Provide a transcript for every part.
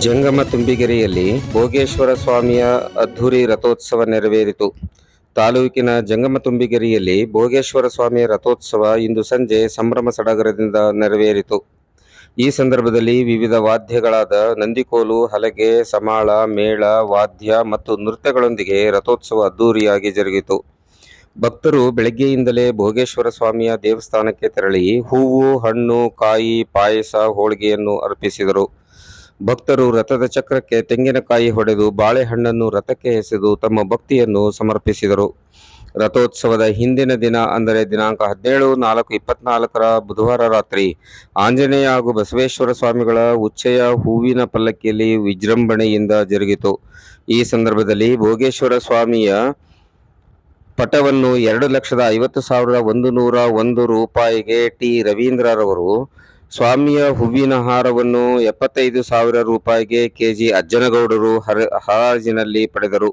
ಜಂಗಮ ತುಂಬಿಗೆರೆಯಲ್ಲಿ ಭೋಗೇಶ್ವರ ಸ್ವಾಮಿಯ ಅದ್ಧೂರಿ ರಥೋತ್ಸವ ನೆರವೇರಿತು. ತಾಲೂಕಿನ ಜಂಗಮ ತುಂಬಿಗೆರೆಯಲ್ಲಿ ಭೋಗೇಶ್ವರ ಸ್ವಾಮಿಯ ರಥೋತ್ಸವ ಇಂದು ಸಂಜೆ ಸಂಭ್ರಮ ಸಡಗರದಿಂದ ನೆರವೇರಿತು. ಈ ಸಂದರ್ಭದಲ್ಲಿ ವಿವಿಧ ವಾದ್ಯಗಳಾದ ನಂದಿಕೋಲು, ಹಲಗೆ, ಸಮಾಳ, ಮೇಳ, ವಾದ್ಯ ಮತ್ತು ನೃತ್ಯಗಳೊಂದಿಗೆ ರಥೋತ್ಸವ ಅದ್ಧೂರಿಯಾಗಿ ಜರುಗಿತು. ಭಕ್ತರು ಬೆಳಗ್ಗೆಯಿಂದಲೇ ಭೋಗೇಶ್ವರ ಸ್ವಾಮಿಯ ದೇವಸ್ಥಾನಕ್ಕೆ ತೆರಳಿ ಹೂವು, ಹಣ್ಣು, ಕಾಯಿ, ಪಾಯಸ, ಹೋಳಿಗೆಯನ್ನು ಅರ್ಪಿಸಿದರು. ಭಕ್ತರು ರಥದ ಚಕ್ರಕ್ಕೆ ತೆಂಗಿನಕಾಯಿ ಹೊಡೆದು ಬಾಳೆಹಣ್ಣನ್ನು ರಥಕ್ಕೆ ಎಸೆದು ತಮ್ಮ ಭಕ್ತಿಯನ್ನು ಸಮರ್ಪಿಸಿದರು. ರಥೋತ್ಸವದ ಹಿಂದಿನ ದಿನ ಅಂದರೆ ದಿನಾಂಕ 17/4/24 ಬುಧವಾರ ರಾತ್ರಿ ಆಂಜನೇಯ ಹಾಗೂ ಬಸವೇಶ್ವರ ಸ್ವಾಮಿಗಳ ಉಚ್ಚೆಯ ಹೂವಿನ ಪಲ್ಲಕ್ಕಿಯಲ್ಲಿ ವಿಜೃಂಭಣೆಯಿಂದ ಜರುಗಿತು. ಈ ಸಂದರ್ಭದಲ್ಲಿ ಭೋಗೇಶ್ವರ ಸ್ವಾಮಿಯ ಪಟವನ್ನು 2,50,101 ರೂಪಾಯಿಗೆ ಟಿ. ರವೀಂದ್ರರವರು, ಸ್ವಾಮಿಯ ಹೂವಿನ ಹಾರವನ್ನು 75,000 ರೂಪಾಯಿಗೆ ಕೆ.ಜಿ. ಅಜ್ಜನಗೌಡರು ಹರಾಜಿನಲ್ಲಿ ಪಡೆದರು.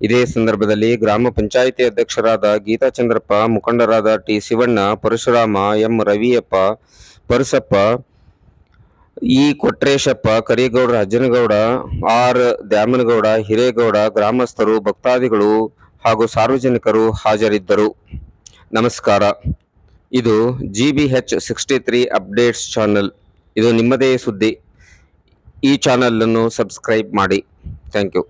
ಇದೇ ಸಂದರ್ಭದಲ್ಲಿ ಗ್ರಾಮ ಪಂಚಾಯಿತಿ ಅಧ್ಯಕ್ಷರಾದ ಗೀತಾ ಚಂದ್ರಪ್ಪ, ಮುಖಂಡರಾದ T. Shivanna, Parashurama, M. Raviyappa, Parasappa, E. Kotreshappa, Karigowda, Ajjanagowda, R. Dyamanagowda, Hiregowda, ಗ್ರಾಮಸ್ಥರು, ಭಕ್ತಾದಿಗಳು ಹಾಗೂ ಸಾರ್ವಜನಿಕರು ಹಾಜರಿದ್ದರು. ನಮಸ್ಕಾರ. ಇದು GBH 63 ಅಪ್ಡೇಟ್ಸ್ ಚಾನಲ್. ಇದು ನಿಮ್ಮದೇ ಸುದ್ದಿ. ಈ ಚಾನಲ್ ಅನ್ನು ಸಬ್ಸ್ಕ್ರೈಬ್ ಮಾಡಿ. Thank you.